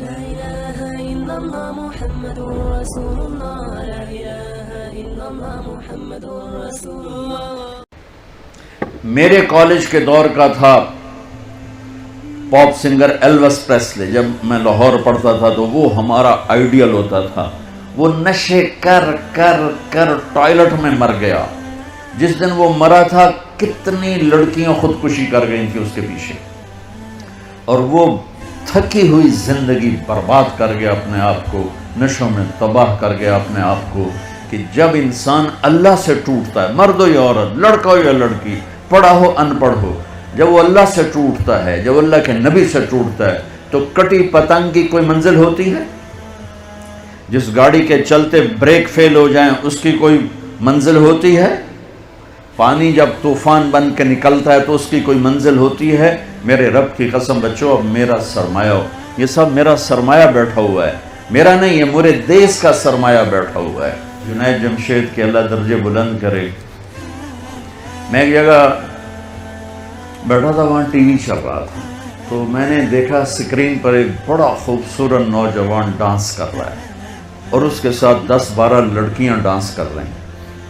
لا إله إلا الله محمد رسول الله لا إله إلا الله محمد رسول الله. میرے کالج کے دور کا تھا پاپ سنگر ایلوس پریسلے. جب میں لاہور پڑھتا تھا تو وہ ہمارا آئیڈیل ہوتا تھا. وہ نشے کر کر کر ٹوائلٹ میں مر گیا. جس دن وہ مرا تھا کتنی لڑکیاں خودکشی کر گئی تھیں اس کے پیچھے, اور وہ تھکی ہوئی زندگی برباد کر گیا اپنے آپ کو, نشوں میں تباہ کر گیا اپنے آپ کو. کہ جب انسان اللہ سے ٹوٹتا ہے, مرد ہو یا عورت, لڑکا ہو یا لڑکی, پڑھا ہو ان پڑھ ہو, جب وہ اللہ سے ٹوٹتا ہے, جب اللہ کے نبی سے ٹوٹتا ہے, تو کٹی پتنگ کی کوئی منزل ہوتی ہے؟ جس گاڑی کے چلتے بریک فیل ہو جائیں اس کی کوئی منزل ہوتی ہے؟ پانی جب طوفان بن کے نکلتا ہے تو اس کی کوئی منزل ہوتی ہے؟ میرے رب کی قسم بچو, اب میرا سرمایہ ہو, یہ سب میرا سرمایہ بیٹھا ہوا ہے, میرا نہیں, یہ میرے دیس کا سرمایہ بیٹھا ہوا ہے. جنید جمشید کے اللہ درجے بلند کرے. میں ایک جگہ بیٹھا تھا, وہاں ٹی وی چل رہا تھا, تو میں نے دیکھا اسکرین پر ایک بڑا خوبصورت نوجوان ڈانس کر رہا ہے اور اس کے ساتھ 10-12 لڑکیاں ڈانس کر رہی ہیں.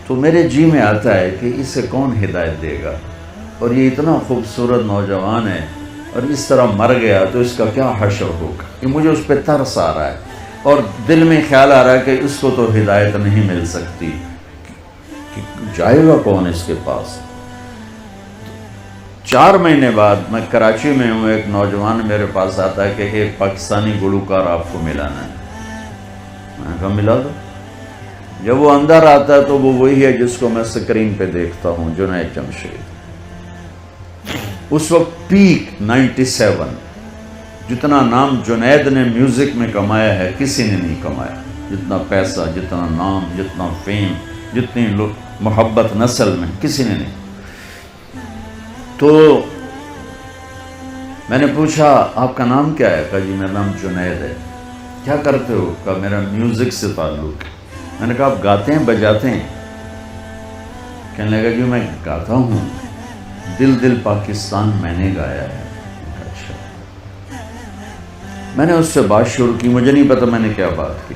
تو میرے جی میں آتا ہے کہ اسے کون ہدایت دے گا, اور یہ اتنا خوبصورت نوجوان ہے اور اس طرح مر گیا تو اس کا کیا حشر ہوگا. یہ مجھے اس پہ ترس آ رہا ہے اور دل میں خیال آ رہا ہے کہ اس کو تو ہدایت نہیں مل سکتی, کہ جائے گا کون اس کے پاس. 4 مہینے بعد میں کراچی میں ہوں, ایک نوجوان میرے پاس آتا ہے کہ ایک پاکستانی گلوکار آپ کو ملانا ہے. میں نے کہا ملا دو. جب وہ اندر آتا ہے تو وہ وہی ہے جس کو میں سکرین پہ دیکھتا ہوں, جنید جمشید. اس وقت پیک 97, جتنا نام جنید نے میوزک میں کمایا ہے کسی نے نہیں کمایا. جتنا پیسہ, جتنا نام, جتنا فیم, جتنی محبت نسل میں کسی نے نہیں. تو میں نے پوچھا آپ کا نام کیا ہے؟ کہا جی میرا نام جنید ہے. کیا کرتے ہو؟ کہا میرا میوزک سے تعلق ہے. میں نے کہا آپ گاتے ہیں بجاتے ہیں؟ کہنے لگا جی میں گاتا ہوں, دل دل پاکستان میں نے گایا ہے. اچھا. میں نے اس سے بات شروع کی, مجھے نہیں پتا میں نے کیا بات کی.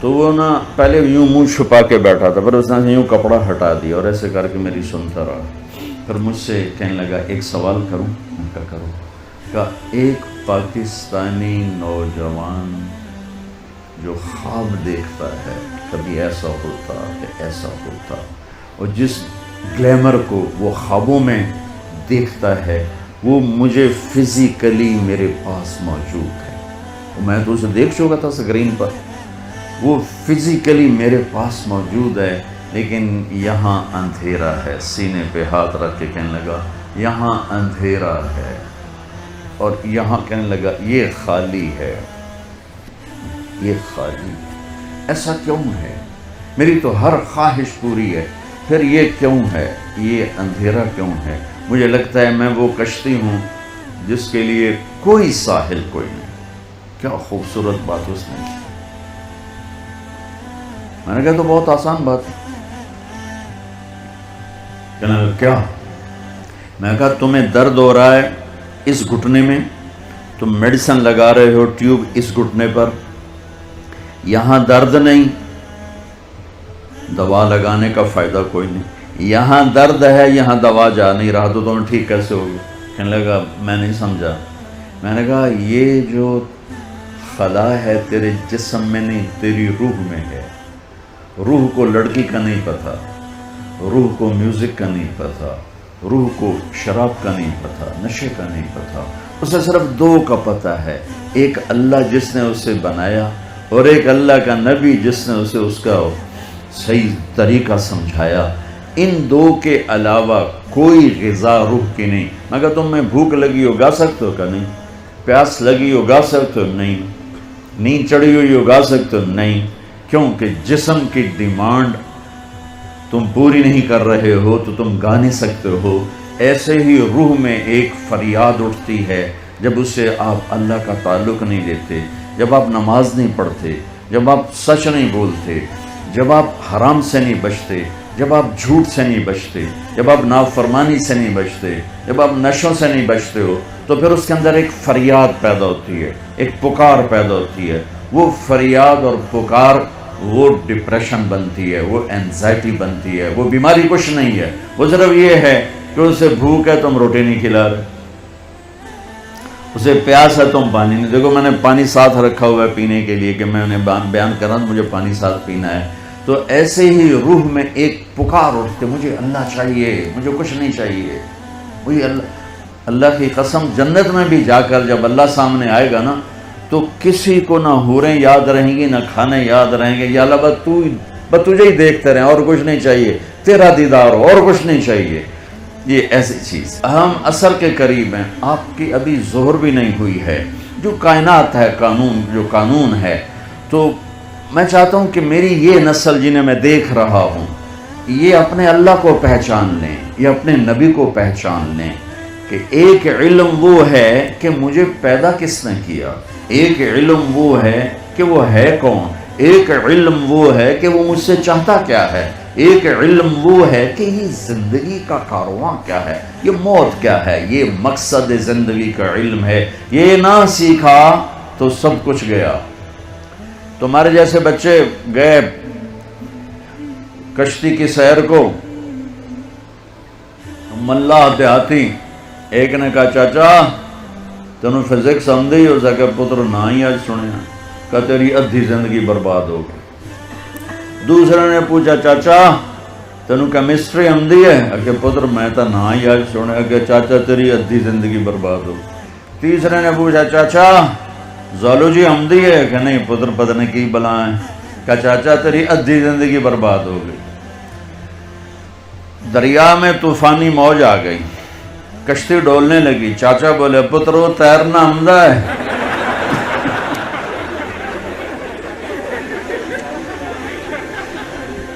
تو وہ نا پہلے یوں منہ چھپا کے بیٹھا تھا, پھر اس نے یوں کپڑا ہٹا دیا اور ایسے کر کے میری سنتا رہا. پھر مجھ سے کہنے لگا ایک سوال کروں؟ میں کہا کرو. کہا ایک پاکستانی نوجوان جو خواب دیکھتا ہے کبھی ایسا ہوتا کہ ایسا ہوتا, اور جس گلیمر کو وہ خوابوں میں دیکھتا ہے وہ مجھے فزیکلی میرے پاس موجود ہے. میں تو اسے دیکھ چکا تھا اسکرین پر, وہ فزیکلی میرے پاس موجود ہے, لیکن یہاں اندھیرا ہے. سینے پہ ہاتھ رکھ کے کہنے لگا یہاں اندھیرا ہے, اور یہاں کہنے لگا یہ خالی ہے, یہ خالی. ایسا کیوں ہے؟ میری تو ہر خواہش پوری ہے, پھر یہ کیوں ہے, یہ اندھیرا کیوں ہے؟ مجھے لگتا ہے میں وہ کشتی ہوں جس کے لیے کوئی ساحل کوئی نہیں. کیا خوبصورت بات اس نے کی. میں نے کہا تو بہت آسان بات ہے. کہنے لگا کیا؟ میں نے کہا تمہیں درد ہو رہا ہے اس گھٹنے میں, تم میڈیسن لگا رہے ہو ٹیوب اس گھٹنے پر, یہاں درد نہیں, دوا لگانے کا فائدہ کوئی نہیں. یہاں درد ہے, یہاں دوا جا نہیں رہا, تو تمہیں ٹھیک کیسے ہوگی؟ کہنے لگا میں نہیں سمجھا. میں نے کہا یہ جو خلا ہے تیرے جسم میں نہیں, تیری روح میں ہے. روح کو لڑکی کا نہیں پتا, روح کو میوزک کا نہیں پتا, روح کو شراب کا نہیں پتا, نشے کا نہیں پتا. اسے صرف 2 کا پتہ ہے, ایک اللہ جس نے اسے بنایا, اور ایک اللہ کا نبی جس نے اسے اس کا صحیح طریقہ سمجھایا. ان 2 کے علاوہ کوئی غذا روح کی نہیں. مگر تم میں بھوک لگی ہو گا سکتے ہو؟ کہ نہیں. پیاس لگی ہو گا سکتے ہو؟ نہیں. نیند چڑھی ہوئی ہو گا سکتے ہو؟ نہیں. کیونکہ جسم کی ڈیمانڈ تم پوری نہیں کر رہے ہو تو تم گا نہیں سکتے ہو. ایسے ہی روح میں ایک فریاد اٹھتی ہے جب اسے آپ اللہ کا تعلق نہیں دیتے, جب آپ نماز نہیں پڑھتے, جب آپ سچ نہیں بولتے, جب آپ حرام سے نہیں بچتے, جب آپ جھوٹ سے نہیں بچتے, جب آپ نافرمانی سے نہیں بچتے, جب آپ نشوں سے نہیں بچتے ہو, تو پھر اس کے اندر ایک فریاد پیدا ہوتی ہے، ایک پکار پیدا ہوتی ہے. وہ فریاد اور پکار وہ ڈپریشن بنتی ہے، وہ اینزائٹی بنتی ہے. وہ بیماری کچھ نہیں ہے، وہ صرف یہ ہے کہ اسے بھوک ہے تم روٹی نہیں کھلا رہے، اسے پیاس ہے تم پانی نہیں. دیکھو میں نے پانی ساتھ رکھا ہوا ہے پینے کے لیے کہ میں انہیں بیان کر رہا ہوں مجھے پانی ساتھ پینا ہے. تو ایسے ہی روح میں ایک پکار اٹھتے، مجھے اللہ چاہیے، مجھے کچھ نہیں چاہیے. وہی اللہ کی قسم جنت میں بھی جا کر جب اللہ سامنے آئے گا نا تو کسی کو نہ حوریں یاد رہیں گی، نہ کھانے یاد رہیں گے. یا اللہ بس تجھے ہی دیکھتے رہیں، اور کچھ نہیں چاہیے، تیرا دیدار ہو، اور کچھ نہیں چاہیے. یہ ایسی چیز. ہم عصر کے قریب ہیں، آپ کی ابھی ظہر بھی نہیں ہوئی ہے. جو کائنات ہے، جو قانون ہے، تو میں چاہتا ہوں کہ میری یہ نسل جنہیں میں دیکھ رہا ہوں یہ اپنے اللہ کو پہچان لیں، یہ اپنے نبی کو پہچان لیں کہ ایک علم وہ ہے کہ مجھے پیدا کس نے کیا، ایک علم وہ ہے کہ وہ ہے کون، ایک علم وہ ہے کہ وہ مجھ سے چاہتا کیا ہے، ایک علم وہ ہے کہ یہ زندگی کا کارواں کیا ہے، یہ موت کیا ہے. یہ مقصد زندگی کا علم ہے. یہ نہ سیکھا تو سب کچھ گیا. تمہارے جیسے بچے گئے کشتی کی سیر کو، ملا دیہاتی ایک نے کہا چاچا تینوں فزکس آندی ہو سکے پتر نہ ہی آج سنیا کہ تیری ادھی زندگی برباد ہو گئی. دوسرے نے پوچھا چاچا تینوں کیمسٹری آندی ہے کہ پتر میں تو نہ ہی آج سنیا کہ چاچا تیری ادھی زندگی برباد ہو. تیسرے نے پوچھا چاچا زالوجی آندی ہے کہ نہیں پتر پتہ نہیں کی بلا ہے کہ چاچا تیری ادھی زندگی برباد ہو گئی. دریا میں طوفانی موج آ گئی، کشتی ڈولنے لگی. چاچا بولے پتر وہ تیرنا آمدہ ہے.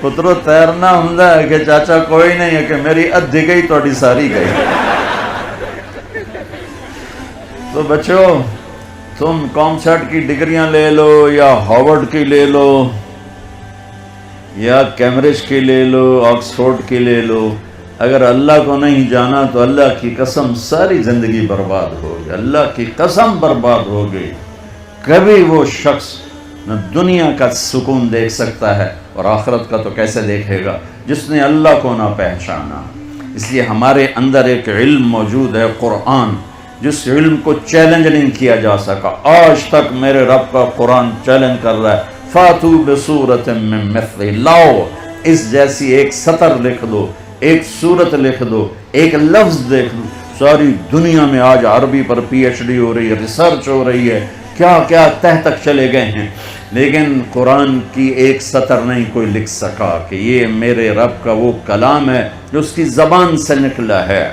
پترو تیرنا آمدہ ہے کہ چاچا کوئی نہیں ہے کہ میری ادھی گئی توڑی ساری گئی. تو بچوں تم کامسیٹ کی ڈگریاں لے لو یا ہارورڈ کی لے لو یا کیمبرج کی لے لو، آکسفورڈ کی لے لو، اگر اللہ کو نہیں جانا تو اللہ کی قسم ساری زندگی برباد ہو گئی. اللہ کی قسم برباد ہو گئی. کبھی وہ شخص نہ دنیا کا سکون دیکھ سکتا ہے اور آخرت کا تو کیسے دیکھے گا جس نے اللہ کو نہ پہچانا. اس لیے ہمارے اندر ایک علم موجود ہے، قرآن، جس علم کو چیلنج نہیں کیا جا سکا. آج تک میرے رب کا قرآن چیلنج کر رہا ہے، فاتو بصورت من مثلہ، لاؤ اس جیسی ایک سطر لکھ دو، ایک صورت لکھ دو، ایک لفظ دیکھ دو. ساری دنیا میں آج عربی پر پی ایچ ڈی ہو رہی ہے، ریسرچ ہو رہی ہے، کیا کیا تہ تک چلے گئے ہیں، لیکن قرآن کی ایک سطر نہیں کوئی لکھ سکا کہ یہ میرے رب کا وہ کلام ہے جو اس کی زبان سے نکلا ہے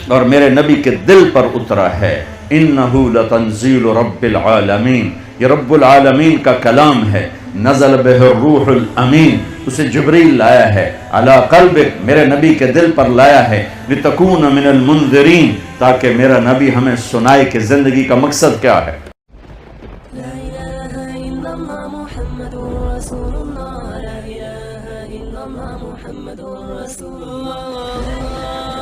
اور میرے نبی کے دل پر اترا ہے. انہ لتنزیل رب العالمین، یہ رب العالمین کا کلام ہے. نزل بہ الروح الامین، اسے جبریل لایا ہے. علی قلبک، میرے نبی کے دل پر لایا ہے. لتکون من المنذرین، تاکہ میرا نبی ہمیں سنائے کہ زندگی کا مقصد کیا ہے. لا إله إلا الله محمد رسول الله. لا إله إلا الله محمد رسول الله.